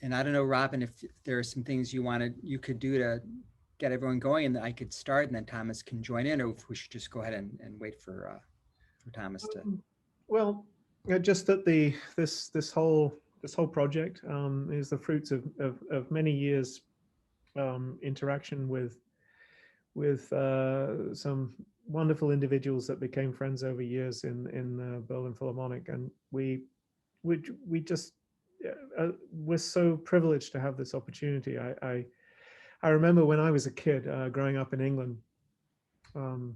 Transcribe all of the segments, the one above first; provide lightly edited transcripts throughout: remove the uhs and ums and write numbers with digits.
And I don't know, Robin, if there are some things you could do to get everyone going, and then I could start, and then Thomas can join in, or if we should just go ahead and wait for Thomas to. Well, just that this whole project is the fruits of many years interaction with some wonderful individuals that became friends over years in Berlin Philharmonic, and we just we're so privileged to have this opportunity. I remember when I was a kid growing up in England. Um,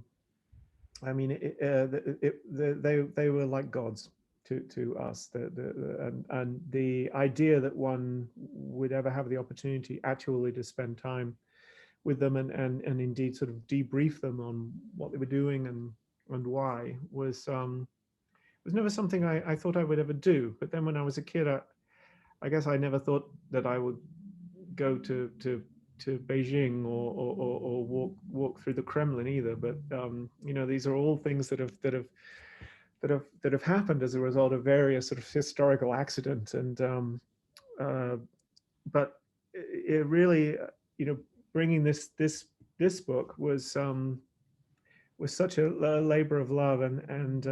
I mean, they were like gods to us. And the idea that one would ever have the opportunity actually to spend time with them and indeed sort of debrief them on what they were doing and why was never something I thought I would ever do. But then when I was a kid, I guess I never thought that I would go to Beijing or walk through the Kremlin either. But these are all things that have happened as a result of various sort of historical accidents. And uh, but it really, bringing this book was such a labor of love, and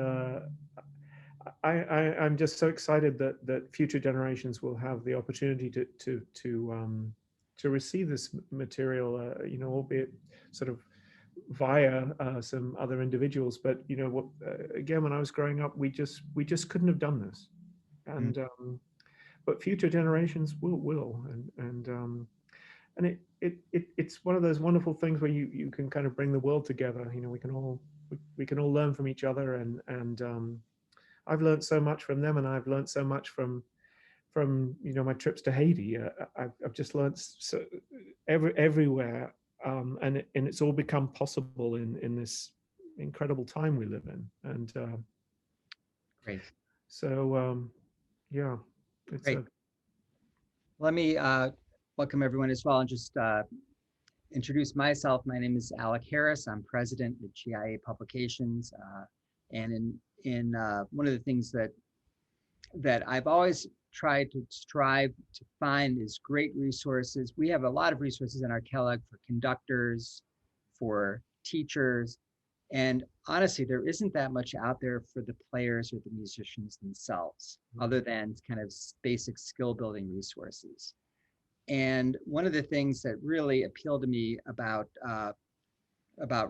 I'm just so excited that future generations will have the opportunity to receive this material, albeit sort of via some other individuals. But again, when I was growing up, we just couldn't have done this, Mm. and but future generations will, and it's one of those wonderful things where you can kind of bring the world together. We can all learn from each other, and I've learned so much from them, and I've learned so much from my trips to Haiti. I've just learned so everywhere, and it's all become possible in this incredible time we live in. And Great, so yeah, it's great. a Let me welcome everyone as well, and just introduce myself. My name is Alec Harris. I'm president at GIA Publications, and in one of the things that I've always tried to strive to find is great resources. We have a lot of resources in our Kellogg for conductors, for teachers, and honestly, there isn't that much out there for the players or the musicians themselves, other than kind of basic skill building resources. And one of the things that really appealed to me about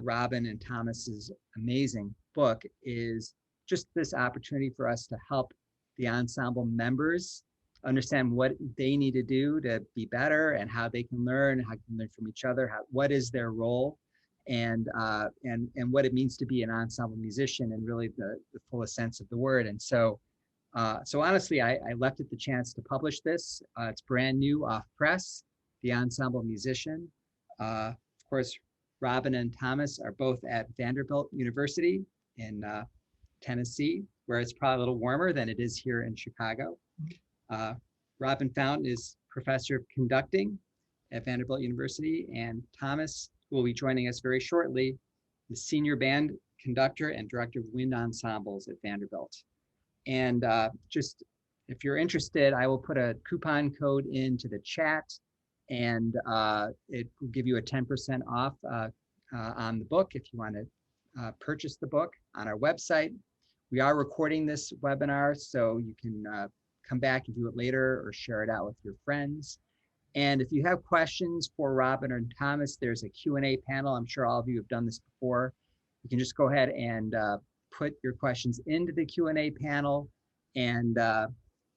Robin and Thomas's amazing book is just this opportunity for us to help the ensemble members understand what they need to do to be better, and how they can learn, how they can learn from each other, what is their role, and what it means to be an ensemble musician, and really the fullest sense of the word. And so honestly, I left it the chance to publish this. It's brand new off press, The Ensemble Musician. Of course, Robin and Thomas are both at Vanderbilt University in Tennessee, where it's probably a little warmer than it is here in Chicago. Uh, Robin Fountain is professor of conducting at Vanderbilt University, and Thomas, who will be joining us very shortly, is senior band conductor and director of wind ensembles at Vanderbilt. And just if you're interested, I will put a coupon code into the chat, and it will give you a 10% off on the book if you want to purchase the book on our website. We are recording this webinar, so you can come back and do it later or share it out with your friends. And if you have questions for Robin or Thomas, there's a Q&A panel. I'm sure all of you have done this before. You can just go ahead and put your questions into the Q&A panel, and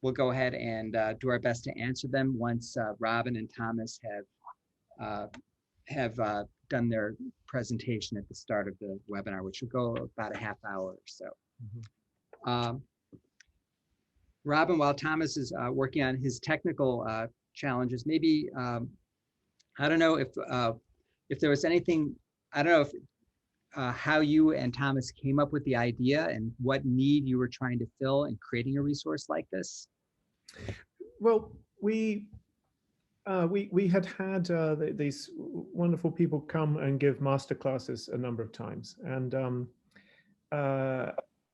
we'll go ahead and do our best to answer them once Robin and Thomas have done their presentation at the start of the webinar, which will go about a half hour or so. Mm-hmm. Robin, while Thomas is working on his technical challenges, maybe I don't know if there was anything, I don't know if how you and Thomas came up with the idea and what need you were trying to fill in creating a resource like this. Well, we had these wonderful people come and give master classes a number of times, and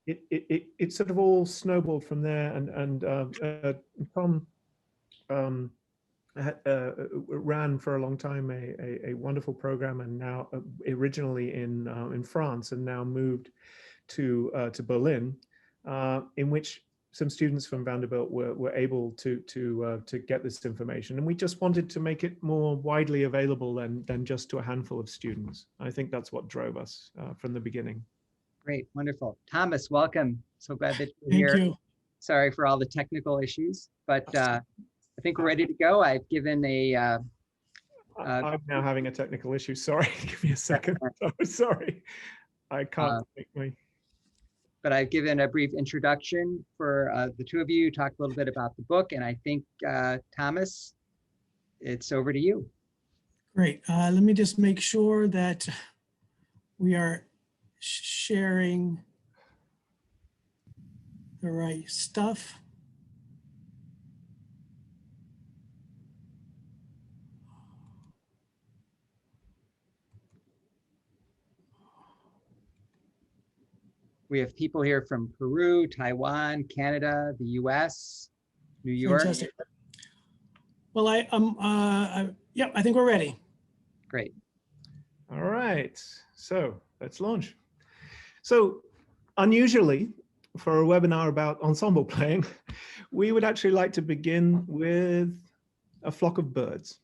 it sort of all snowballed from there. And Tom ran for a long time a wonderful program, and now originally in France, and now moved to Berlin, in which some students from Vanderbilt were able to get this information, and we just wanted to make it more widely available than just to a handful of students. I think that's what drove us from the beginning. Great, wonderful. Thomas, welcome. So glad that you're Thank here. you. Sorry for all the technical issues, but I think we're ready to go. I've given a I'm now having a technical issue. Sorry, give me a second. Oh, sorry, I can't make my. but I've given a brief introduction for the two of you, talked a little bit about the book, and I think, Thomas, it's over to you. Great. Let me just make sure that we are sharing the right stuff. We have people here from Peru, Taiwan, Canada, the US, New York. Fantastic. Well, yeah, I think we're ready. Great. All right, so let's launch. So unusually, for a webinar about ensemble playing, we would actually like to begin with a flock of birds.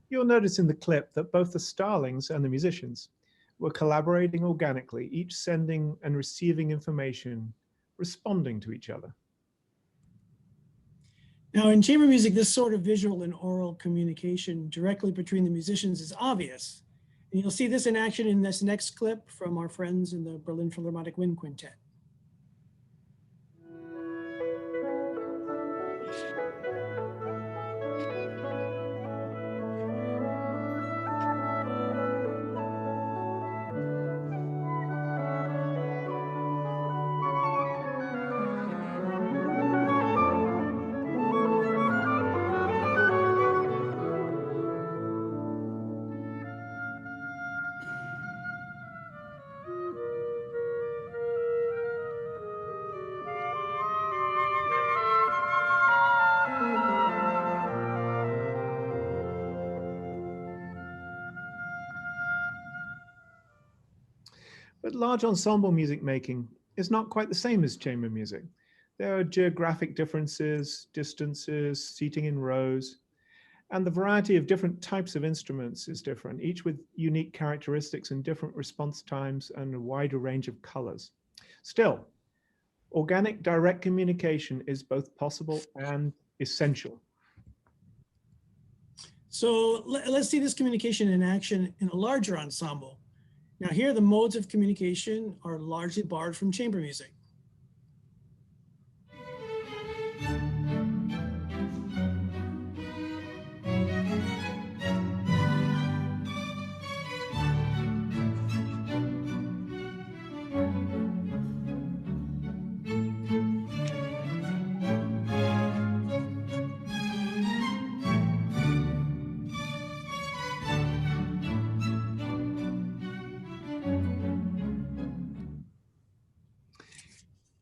You'll notice in the clip that both the starlings and the musicians were collaborating organically, each sending and receiving information, responding to each other. Now, in chamber music, this sort of visual and oral communication directly between the musicians is obvious. And you'll see this in action in this next clip from our friends in the Berlin Philharmonic Wind Quintet. But large ensemble music making is not quite the same as chamber music. There are geographic differences, distances, seating in rows, and the variety of different types of instruments is different, each with unique characteristics and different response times and a wider range of colors. Still, organic direct communication is both possible and essential. So let's see this communication in action in a larger ensemble. Now here, the modes of communication are largely borrowed from chamber music.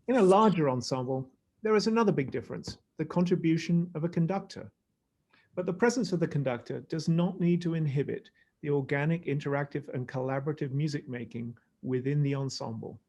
In a larger ensemble, there is another big difference, the contribution of a conductor. But the presence of the conductor does not need to inhibit the organic, interactive, and collaborative music making within the ensemble.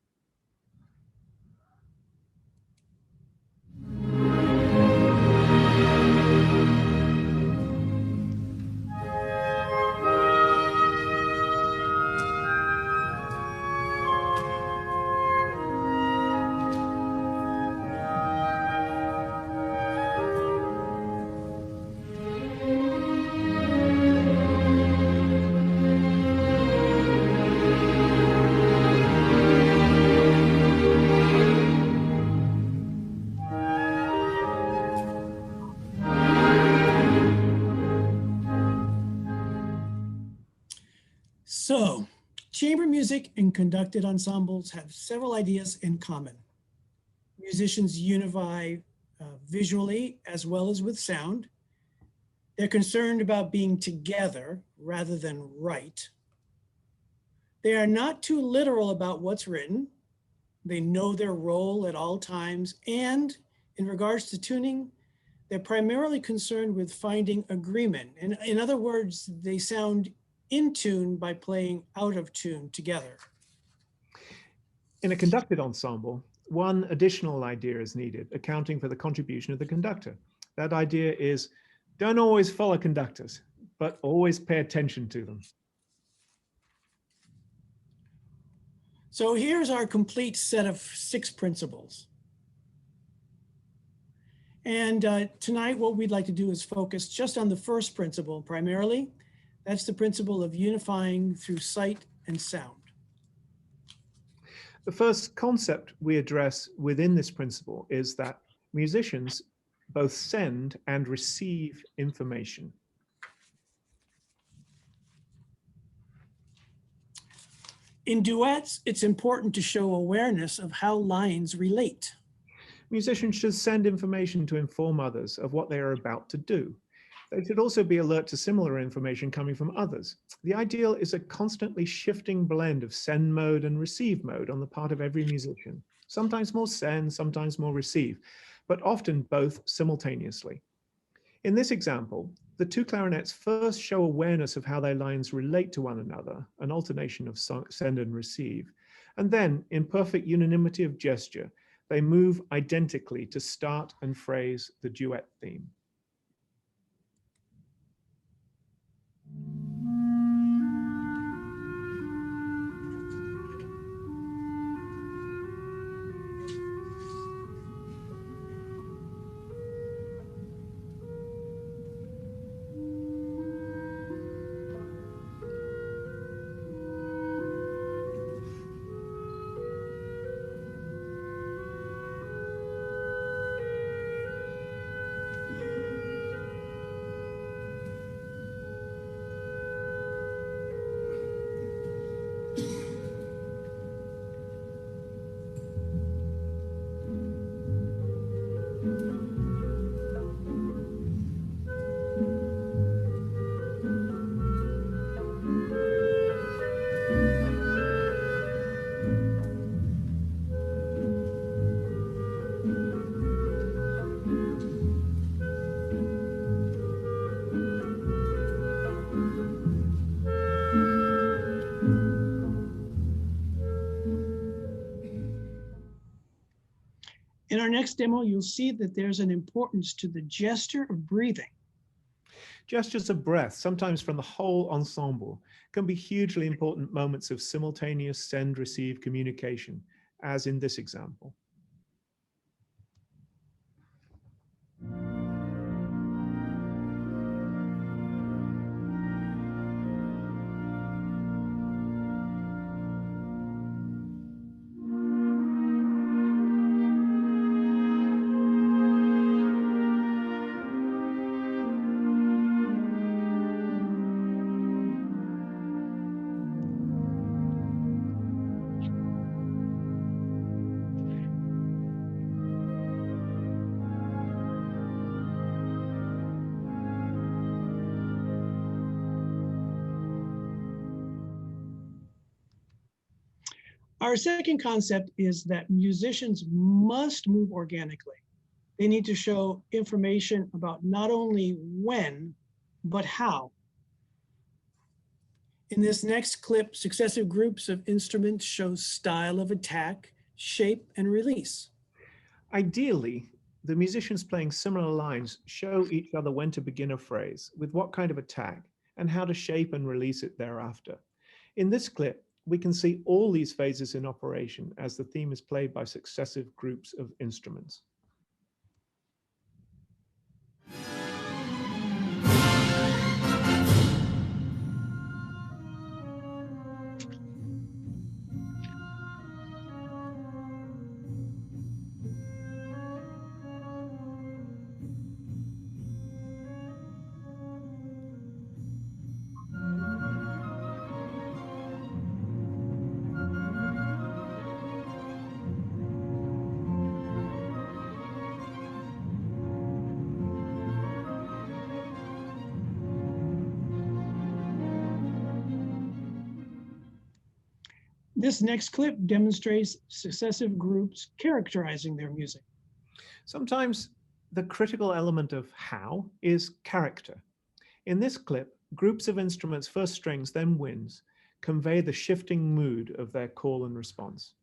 So, chamber music and conducted ensembles have several ideas in common. Musicians unify visually as well as with sound. They're concerned about being together rather than right. They are not too literal about what's written. They know their role at all times. And in regards to tuning, they're primarily concerned with finding agreement. And in other words, they sound in tune by playing out of tune together. In a conducted ensemble, one additional idea is needed, accounting for the contribution of the conductor. That idea is, don't always follow conductors, but always pay attention to them. So here's our complete set of 6 principles. And tonight, what we'd like to do is focus just on the first principle primarily. That's the principle of unifying through sight and sound. The first concept we address within this principle is that musicians both send and receive information. In duets, it's important to show awareness of how lines relate. Musicians should send information to inform others of what they are about to do. They should also be alert to similar information coming from others. The ideal is a constantly shifting blend of send mode and receive mode on the part of every musician. Sometimes more send, sometimes more receive, but often both simultaneously. In this example, the 2 clarinets first show awareness of how their lines relate to one another, an alternation of send and receive. And then, in perfect unanimity of gesture, they move identically to start and phrase the duet theme. In our next demo, you'll see that there's an importance to the gesture of breathing. Gestures of breath, sometimes from the whole ensemble, can be hugely important moments of simultaneous send-receive communication, as in this example. Our second concept is that musicians must move organically. They need to show information about not only when, but how. In this next clip, successive groups of instruments show style of attack, shape, and release. Ideally, the musicians playing similar lines show each other when to begin a phrase, with what kind of attack, and how to shape and release it thereafter. In this clip, we can see all these phases in operation as the theme is played by successive groups of instruments. This next clip demonstrates successive groups characterizing their music. Sometimes the critical element of how is character. In this clip, groups of instruments, first strings, then winds, convey the shifting mood of their call and response.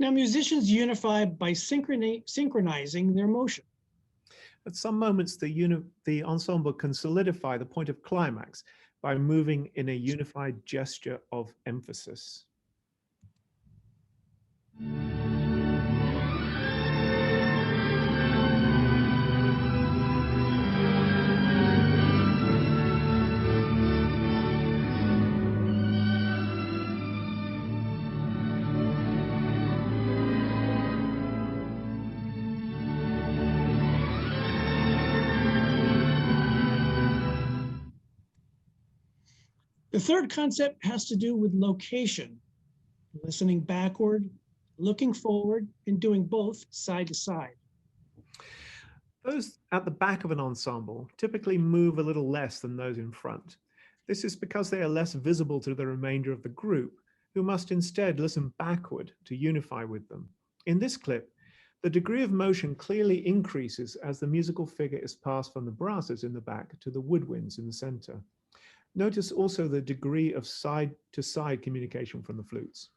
Now, musicians unify by synchronizing their motion. At some moments, the ensemble can solidify the point of climax by moving in a unified gesture of emphasis. The third concept has to do with location, listening backward, looking forward, and doing both side to side. Those at the back of an ensemble typically move a little less than those in front. This is because they are less visible to the remainder of the group, who must instead listen backward to unify with them. In this clip, the degree of motion clearly increases as the musical figure is passed from the brasses in the back to the woodwinds in the center. Notice also the degree of side-to-side communication from the flutes.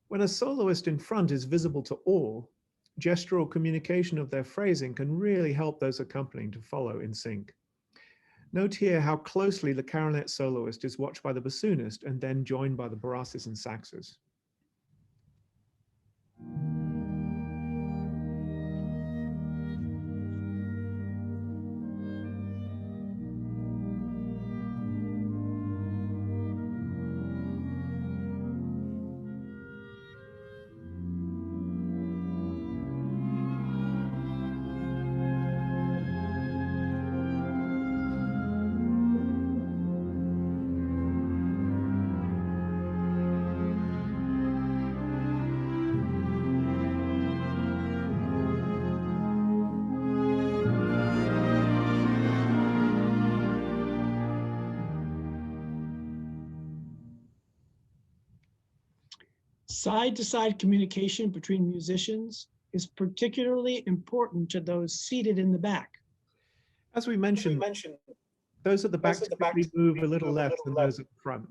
When a soloist in front is visible to all, gestural communication of their phrasing can really help those accompanying to follow in sync. Note here how closely the clarinet soloist is watched by the bassoonist and then joined by the brasses and saxes. Side-to-side communication between musicians is particularly important to those seated in the back. As we mentioned, those at the back typically move a little left than those at the front.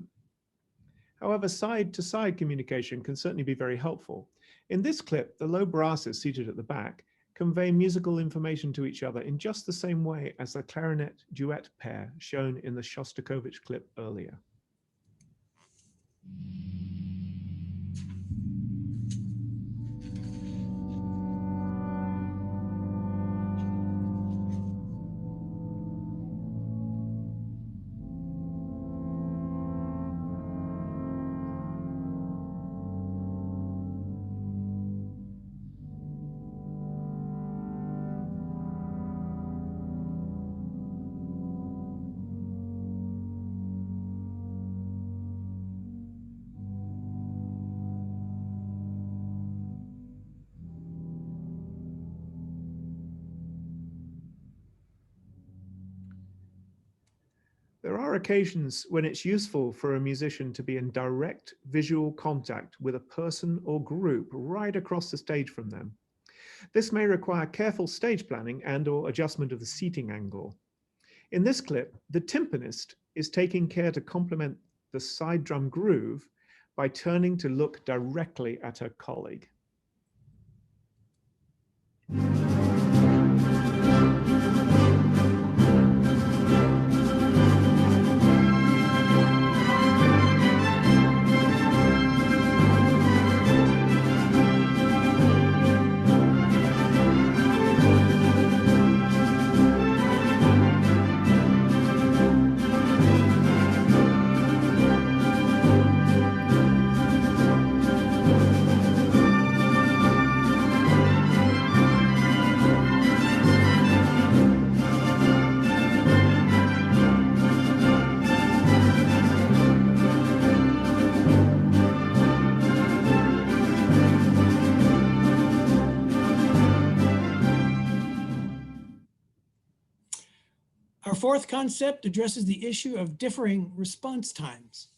However, side-to-side communication can certainly be very helpful. In this clip, the low brasses seated at the back convey musical information to each other in just the same way as the clarinet duet pair shown in the Shostakovich clip earlier. There are occasions when it's useful for a musician to be in direct visual contact with a person or group right across the stage from them. This may require careful stage planning and/or adjustment of the seating angle. In this clip, the timpanist is taking care to complement the side drum groove by turning to look directly at her colleague. Our fourth concept addresses the issue of differing response times.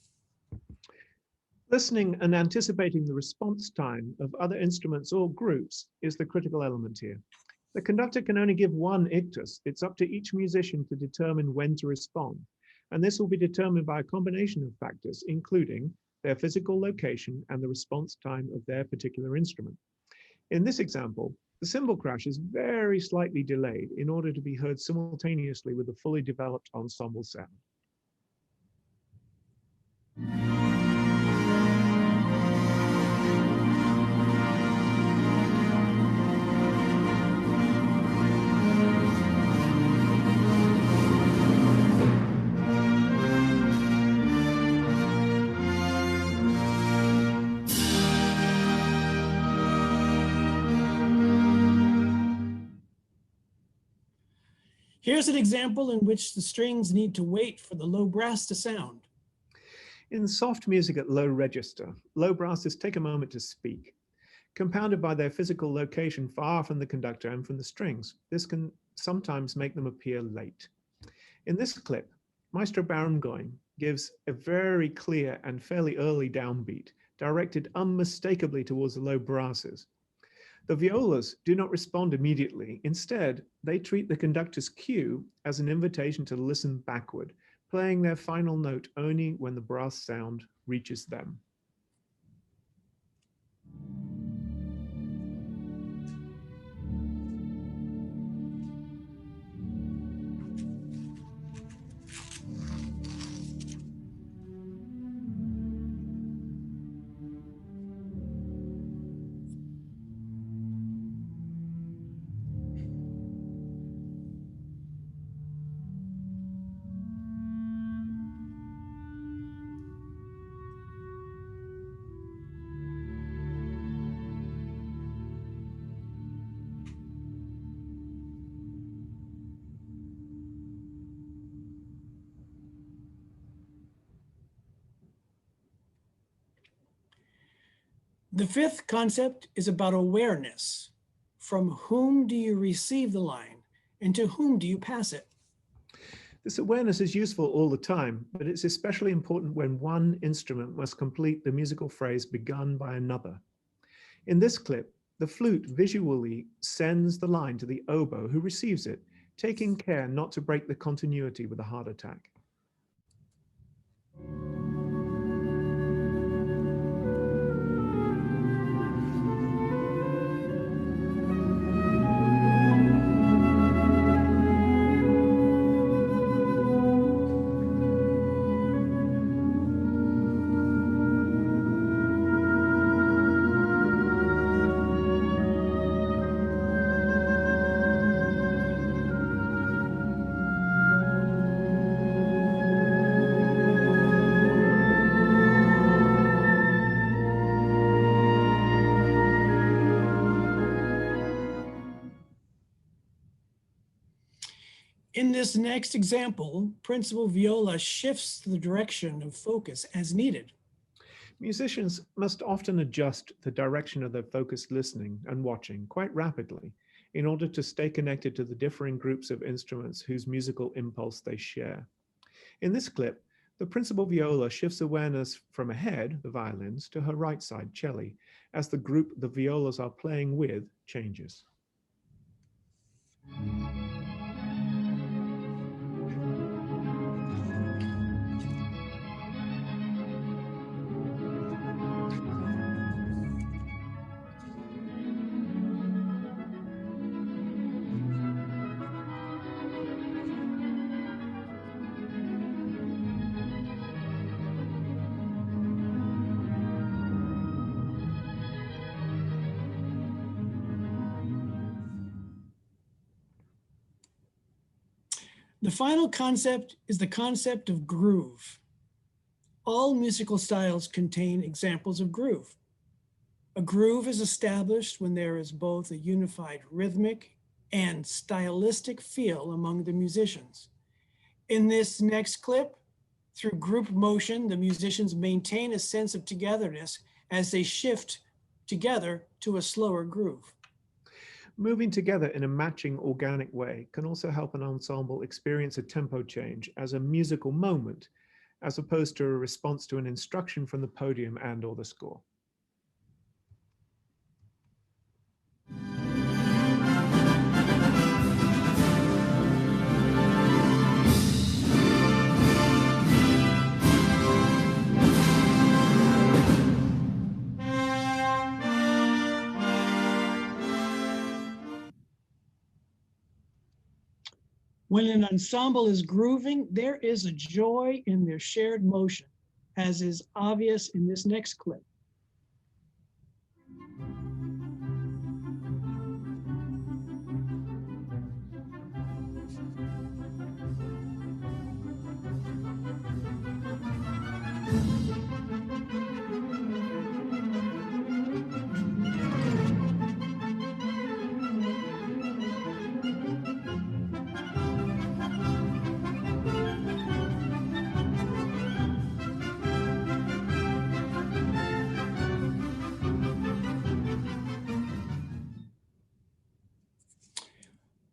Listening and anticipating the response time of other instruments or groups is the critical element here. The conductor can only give one ictus. It's up to each musician to determine when to respond. And this will be determined by a combination of factors, including their physical location and the response time of their particular instrument. In this example, the cymbal crash is very slightly delayed in order to be heard simultaneously with the fully developed ensemble sound. Here's an example in which the strings need to wait for the low brass to sound. In soft music at low register, low brasses take a moment to speak. Compounded by their physical location far from the conductor and from the strings, this can sometimes make them appear late. In this clip, Maestro Barenboim gives a very clear and fairly early downbeat, directed unmistakably towards the low brasses. The violas do not respond immediately. Instead, they treat the conductor's cue as an invitation to listen backward, playing their final note only when the brass sound reaches them. The fifth concept is about awareness. From whom do you receive the line, and to whom do you pass it? This awareness is useful all the time, but it's especially important when one instrument must complete the musical phrase begun by another. In this clip, the flute visually sends the line to the oboe who receives it, taking care not to break the continuity with a heart attack. In this next example, principal viola shifts the direction of focus as needed. Musicians must often adjust the direction of their focused listening and watching quite rapidly in order to stay connected to the differing groups of instruments whose musical impulse they share. In this clip, the principal viola shifts awareness from ahead, the violins, to her right side, cello, as the group the violas are playing with changes. The final concept is the concept of groove. All musical styles contain examples of groove. A groove is established when there is both a unified rhythmic and stylistic feel among the musicians. In this next clip, through group motion, the musicians maintain a sense of togetherness as they shift together to a slower groove. Moving together in a matching organic way can also help an ensemble experience a tempo change as a musical moment, as opposed to a response to an instruction from the podium and/or the score. When an ensemble is grooving, there is a joy in their shared motion, as is obvious in this next clip.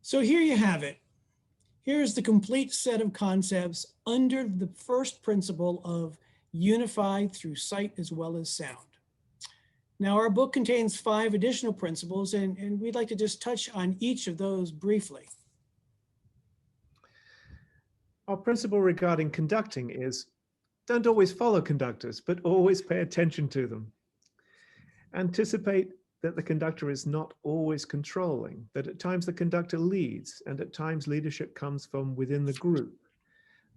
So here you have it. Here's the complete set of concepts under the first principle of unified through sight as well as sound. Now, our book contains 5 additional principles, and we'd like to just touch on each of those briefly. Our principle regarding conducting is don't always follow conductors, but always pay attention to them. Anticipate that the conductor is not always controlling, that at times the conductor leads, and at times leadership comes from within the group.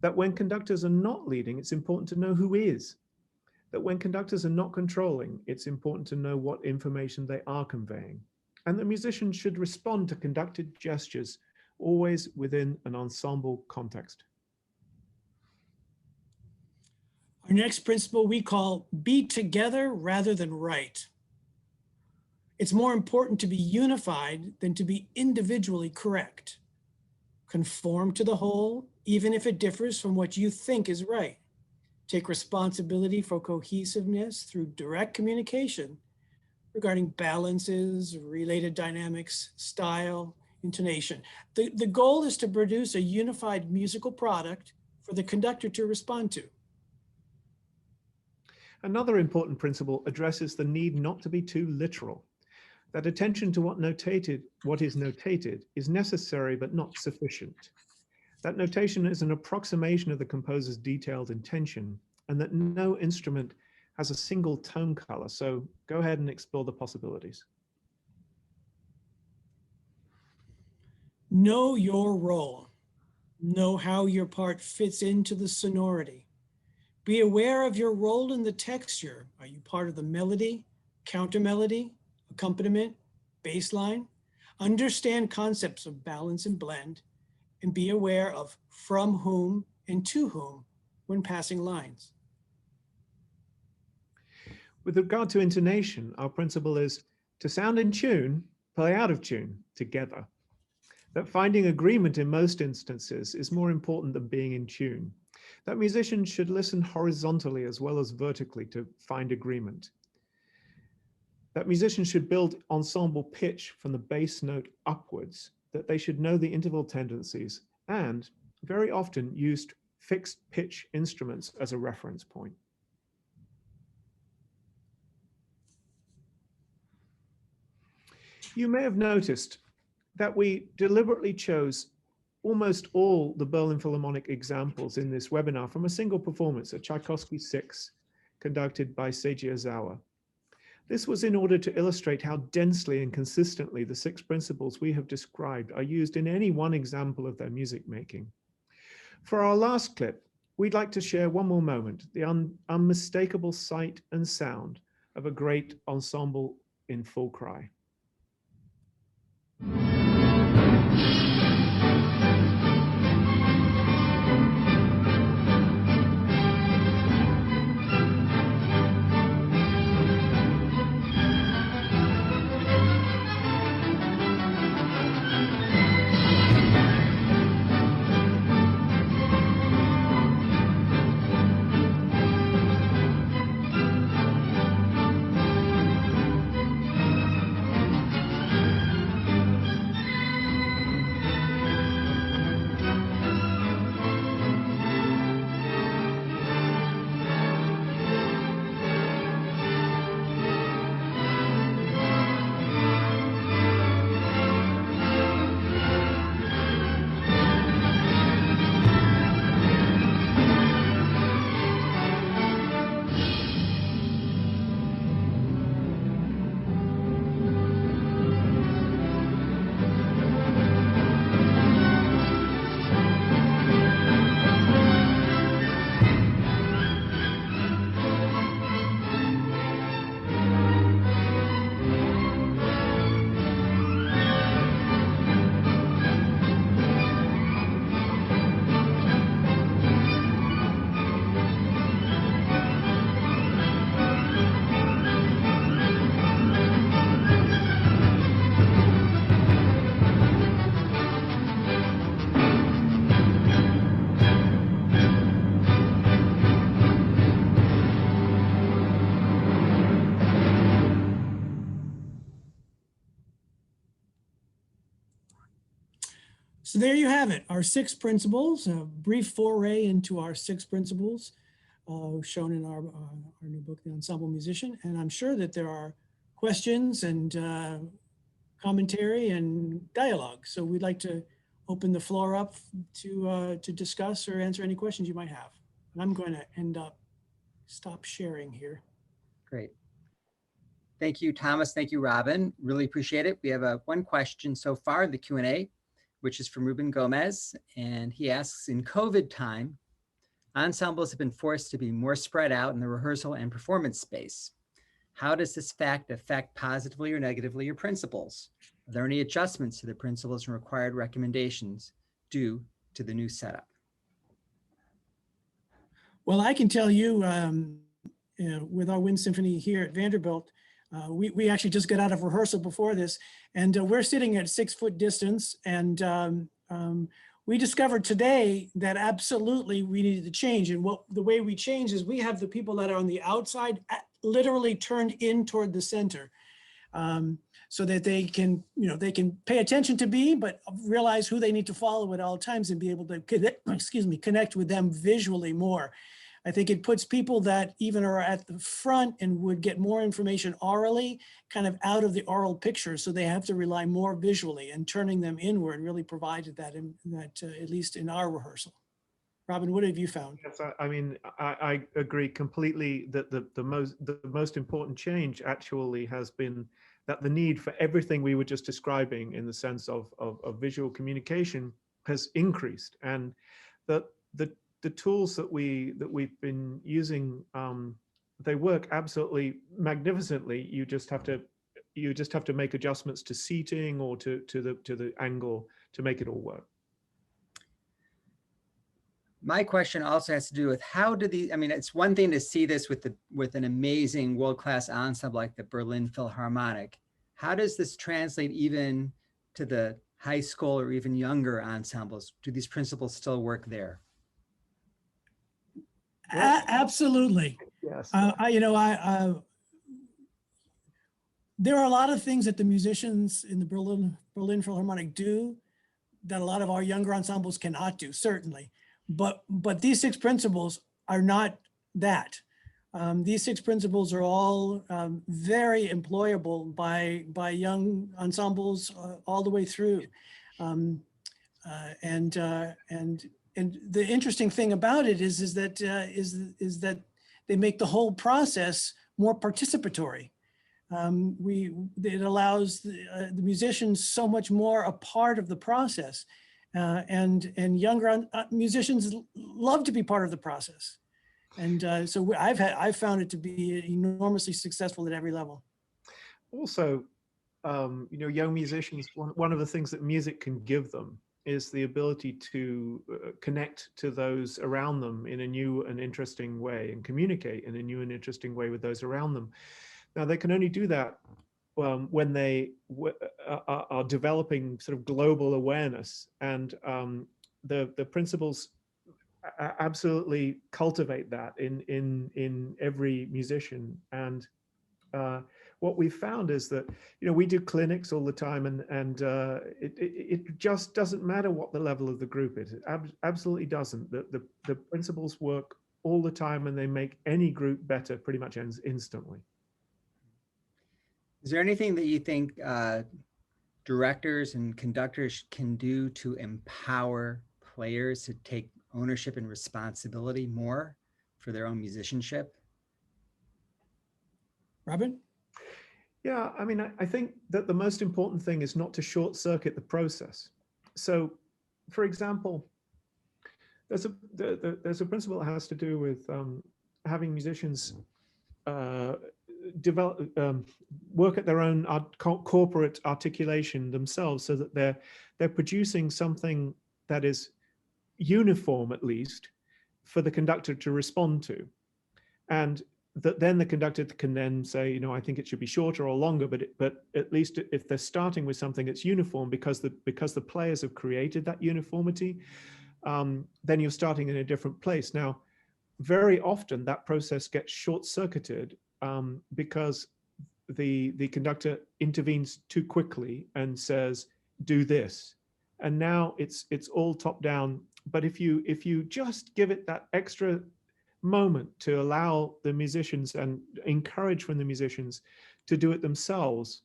That when conductors are not leading, it's important to know who is. That when conductors are not controlling, it's important to know what information they are conveying. And the musician should respond to conducted gestures, always within an ensemble context. Our next principle we call be together rather than right. It's more important to be unified than to be individually correct. Conform to the whole, even if it differs from what you think is right. Take responsibility for cohesiveness through direct communication regarding balances, related dynamics, style, intonation. The goal is to produce a unified musical product for the conductor to respond to. Another important principle addresses the need not to be too literal. That attention to what is notated is necessary but not sufficient. That notation is an approximation of the composer's detailed intention, and that no instrument has a single tone color. So go ahead and explore the possibilities. Know your role. Know how your part fits into the sonority. Be aware of your role in the texture. Are you part of the melody, counter melody, accompaniment, bass line? Understand concepts of balance and blend, and be aware of from whom and to whom when passing lines. With regard to intonation, our principle is to sound in tune, play out of tune together. That finding agreement in most instances is more important than being in tune. That musicians should listen horizontally as well as vertically to find agreement. That musicians should build ensemble pitch from the bass note upwards, that they should know the interval tendencies, and very often used fixed pitch instruments as a reference point. You may have noticed that we deliberately chose almost all the Berlin Philharmonic examples in this webinar from a single performance at Tchaikovsky 6, conducted by Seiji Ozawa. This was in order to illustrate how densely and consistently the 6 principles we have described are used in any one example of their music making. For our last clip, we'd like to share one more moment, the unmistakable sight and sound of a great ensemble in full cry. So there you have it, our 6 principles, a brief foray into our 6 principles shown in our new book, The Ensemble Musician. And I'm sure that there are questions and commentary and dialogue. So we'd like to open the floor up to discuss or answer any questions you might have. And I'm going to stop sharing here. Great. Thank you, Thomas. Thank you, Robin. Really appreciate it. We have one question so far, the Q&A, which is from Ruben Gomez. And he asks, in COVID time, ensembles have been forced to be more spread out in the rehearsal and performance space. How does this fact affect positively or negatively your principles? Are there any adjustments to the principles and required recommendations due to the new setup? Well, I can tell you, with our Wind Symphony here at Vanderbilt, we actually just got out of rehearsal before this, and we're sitting at 6-foot distance. And we discovered today that absolutely we needed to change. And the way we change is we have the people that are on the outside literally turned in toward the center, so that they can, they can pay attention to me, but realize who they need to follow at all times and be able to connect with them visually more. I think it puts people that even are at the front and would get more information orally kind of out of the oral picture. So they have to rely more visually, and turning them inward really provided that, at least in our rehearsal. Robin, what have you found? Yes, I mean, I agree completely that the most important change actually has been that the need for everything we were just describing in the sense of visual communication has increased, and that the tools that we've been using, they work absolutely magnificently. You just have to make adjustments to seating or to the angle to make it all work. My question also has to do with how do I mean, it's one thing to see this with an amazing world-class ensemble like the Berlin Philharmonic. How does this translate even to the high school or even younger ensembles? Do these principles still work there? Absolutely. Yes. There are a lot of things that the musicians in the Berlin Philharmonic do that a lot of our younger ensembles cannot do, certainly. But these 6 principles are not that. These 6 principles are all very employable by young ensembles all the way through. And the interesting thing about it is that they make the whole process more participatory. It allows the musicians so much more a part of the process, and younger musicians love to be part of the process. And so I've found it to be enormously successful at every level. Also, young musicians, one of the things that music can give them is the ability to connect to those around them in a new and interesting way, and communicate in a new and interesting way with those around them. Now, they can only do that when they are developing sort of global awareness, and the principles absolutely cultivate that in every musician. And what we found is that, we do clinics all the time, and it just doesn't matter what the level of the group is. It absolutely doesn't. The principles work all the time, and they make any group better pretty much instantly. Is there anything that you think directors and conductors can do to empower players to take ownership and responsibility more for their own musicianship? Robin? Yeah, I mean, I think that the most important thing is not to short circuit the process. So, for example, there's a principle that has to do with having musicians work at their own corporate articulation themselves, so that they're producing something that is uniform, at least, for the conductor to respond to, and that then the conductor can then say, I think it should be shorter or longer, but at least if they're starting with something that's uniform, because the players have created that uniformity, then you're starting in a different place. Now, very often that process gets short-circuited because the conductor intervenes too quickly and says, do this. and now it's all top down. But if you just give it that extra moment to allow the musicians and encourage from the musicians to do it themselves,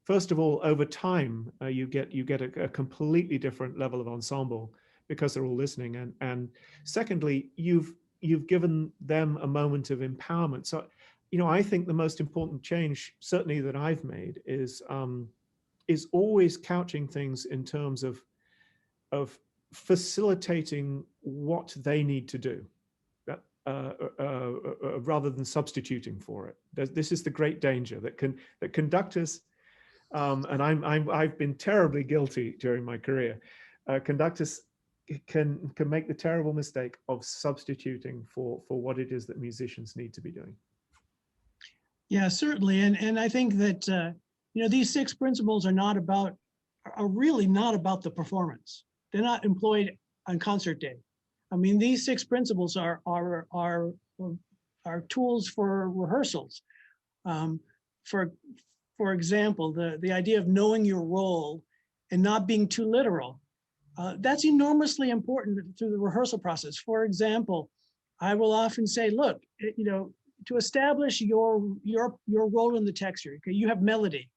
first of all, over time, you get a completely different level of ensemble because they're all listening, and secondly, you've given them a moment of empowerment. So, I think the most important change, certainly that I've made, is always couching things in terms of facilitating what they need to do, rather than substituting for it. This is the great danger that conductors, and I've been terribly guilty during my career. Conductors can make the terrible mistake of substituting for what it is that musicians need to be doing. Yeah, certainly. And I think that, these 6 principles are really not about the performance. They're not employed on concert day. I mean, these 6 principles are tools for rehearsals. For example, the idea of knowing your role and not being too literal. That's enormously important through the rehearsal process. For example, I will often say, look, to establish your role in the texture, okay, you have melody.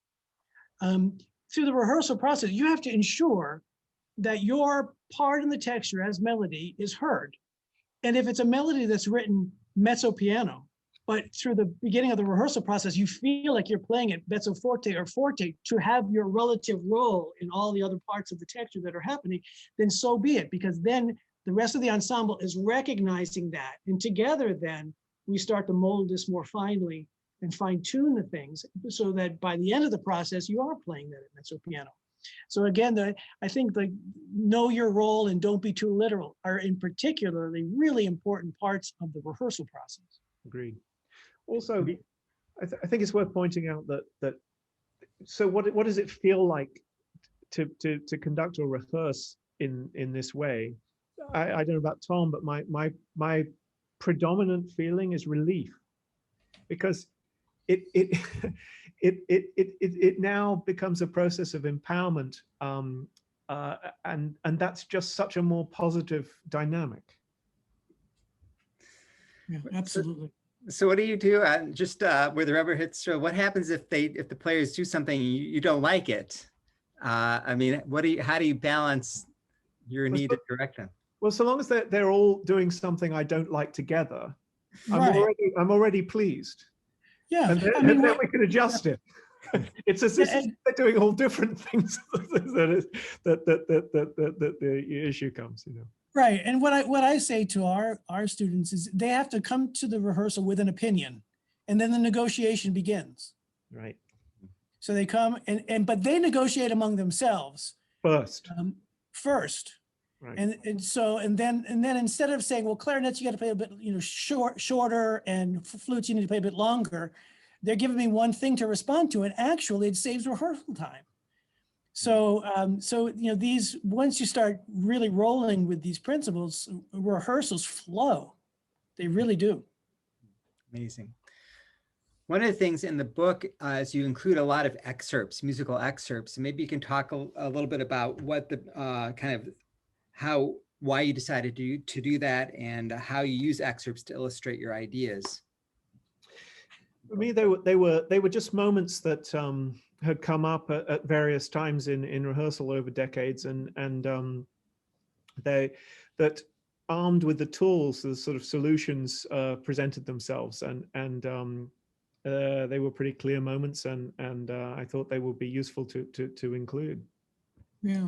Through the rehearsal process, you have to ensure that your part in the texture as melody is heard. And if it's a melody that's written mezzo piano, but through the beginning of the rehearsal process, you feel like you're playing it mezzo forte or forte to have your relative role in all the other parts of the texture that are happening, then so be it, because then the rest of the ensemble is recognizing that. And together then we start to mold this more finely and fine tune the things so that by the end of the process, you are playing that at mezzo piano. So again, I think the know your role and don't be too literal are in particularly really important parts of the rehearsal process. Agreed. Also, I think it's worth pointing out that so what does it feel like to conduct or rehearse in this way? I don't know about Tom, but my predominant feeling is relief, because it now becomes a process of empowerment, and that's just such a more positive dynamic. Yeah, absolutely. So what do you do just where the rubber hits? So what happens if the players do something and you don't like it? I mean, how do you balance your need to direct them? Well, so long as they're all doing something I don't like together, Right. I'm already pleased. Yeah, and then we can adjust it. It's as if they're doing all different things that the issue comes, Right, and what I say to our students is they have to come to the rehearsal with an opinion, and then the negotiation begins. Right. So they come but they negotiate among themselves first. Right. And then instead of saying, well, clarinets you got to play a bit shorter, and flutes you need to play a bit longer, they're giving me one thing to respond to, and actually it saves rehearsal time. So these, once you start really rolling with these principles, rehearsals flow. They really do. Amazing. One of the things in the book is you include a lot of excerpts, musical excerpts. And maybe you can talk a little bit about what the why you decided to do that, and how you use excerpts to illustrate your ideas. For me, they were just moments that had come up at various times in rehearsal over decades, and that armed with the tools, the sort of solutions presented themselves, and they were pretty clear moments, and I thought they would be useful to include. Yeah,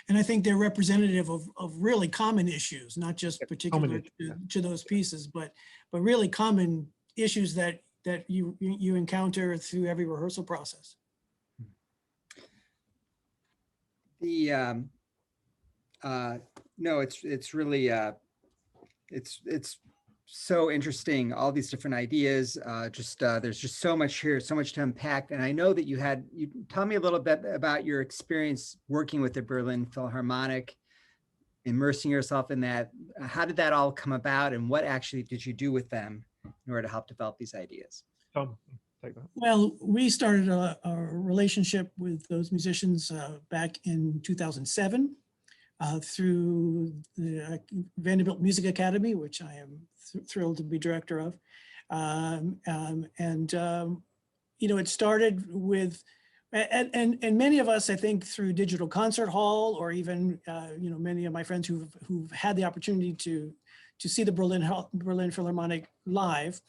and I think they're representative of really common issues, not just particular to those pieces, but really common issues that you encounter through every rehearsal process. No, it's really it's so interesting, all these different ideas. There's just so much here, so much to unpack. And I know that you tell me a little bit about your experience working with the Berlin Philharmonic, immersing yourself in that. How did that all come about, and what actually did you do with them in order to help develop these ideas? take that. Well, we started a relationship with those musicians back in 2007 through the Vanderbilt Music Academy, which I am thrilled to be director of. It started with, and many of us, I think, through Digital Concert Hall, or even many of my friends who've had the opportunity to see the Berlin Philharmonic live,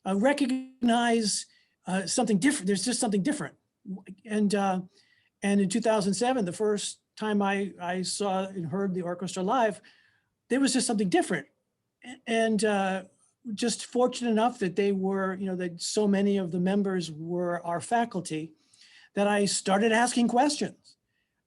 recognize something different. There's just something different, and in 2007, the first time I saw and heard the orchestra live, there was just something different, and just fortunate enough that they were, that so many of the members were our faculty, that I started asking questions,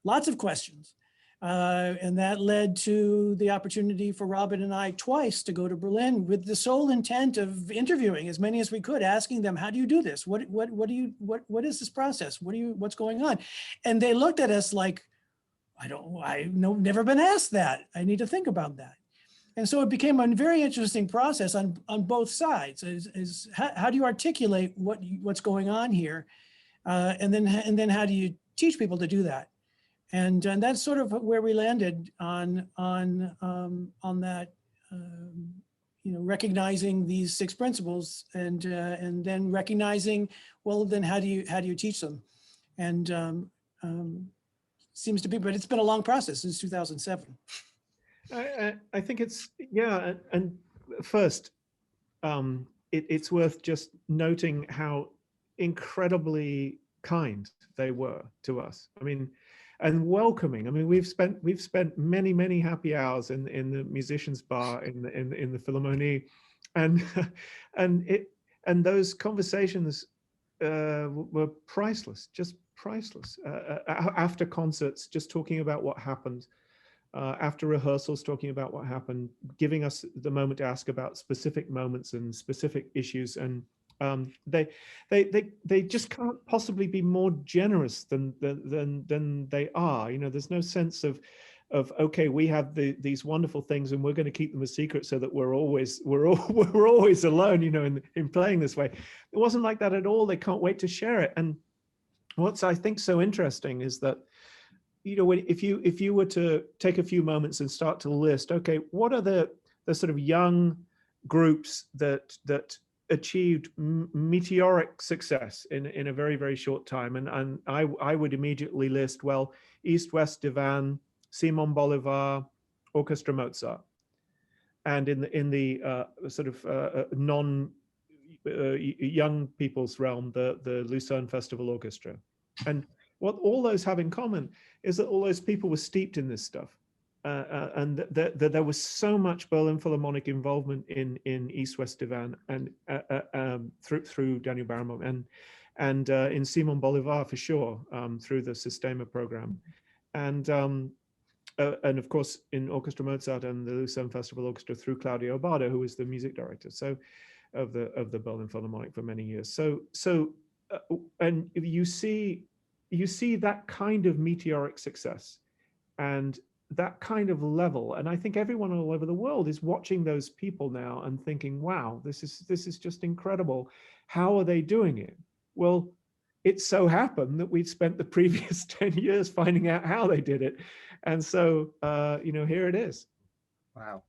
lots of questions. And that led to the opportunity for Robin and I twice to go to Berlin with the sole intent of interviewing as many as we could, asking them, how do you do this? What is this process? What's going on? And they never been asked that. I need to think about that. And so it became a very interesting process on both sides. Is how do you articulate what's going on here, and then how do you teach people to do that? And that's sort of where we landed on that. Recognizing these 6 principles, and then recognizing, well, then how do you teach them? And seems to be, but it's been a long process since 2007. I think it's, yeah, and first, it's worth just noting how incredibly kind they were to us. I mean, and welcoming. I mean, we've spent many happy hours in the musicians bar in the Philharmonie, and those conversations were priceless, just priceless. After concerts, just talking about what happened. After rehearsals, talking about what happened, giving us the moment to ask about specific moments and specific issues, and they just can't possibly be more generous than they are. There's no sense of okay, we have these wonderful things and we're going to keep them a secret so that we're always alone. In playing this way, it wasn't like that at all. They can't wait to share it. And what's I think so interesting is that, if you were to take a few moments and start to list, okay, what are the sort of young groups that achieved meteoric success in a very short time, and I would immediately list, well, East-West Divan, Simon Bolivar, Orchestra Mozart, and in the sort of non young people's realm, the Lucerne Festival Orchestra. And what all those have in common is that all those people were steeped in this stuff, and that there was so much Berlin Philharmonic involvement in East-West Divan and through Daniel Barenboim, and in Simon Bolivar for sure, through the Sistema program, and of course in Orchestra Mozart and the Lucerne Festival Orchestra through Claudio Abbado, who was the music director of the Berlin Philharmonic for many years. And you see that kind of meteoric success and that kind of level, and I think everyone all over the world is watching those people now and thinking, wow, this is just incredible. How are they doing it? Well, it so happened that we'd spent the previous 10 years finding out how they did it, and so here it is. Wow.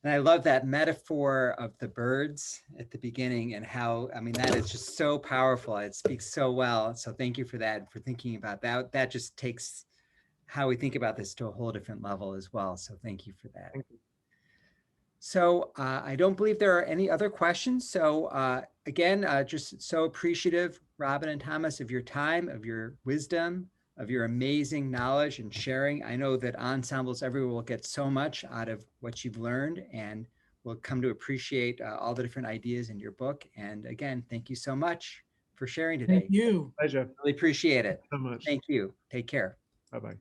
And I love that metaphor of the birds at the beginning, and how, I mean, that is just so powerful. It speaks so well. So thank you for that, for thinking about that. That just takes how we think about this to a whole different level as well. So thank you for that. Thank you. So I don't believe there are any other questions. So again, just so appreciative, Robin and Thomas, of your time, of your wisdom, of your amazing knowledge and sharing. I know that ensembles everywhere will get so much out of what you've learned, and will come to appreciate all the different ideas in your book. And again, thank you so much for sharing today. Thank you. Pleasure. Really appreciate it. Thank you so much. Thank you. Take care. Bye-bye.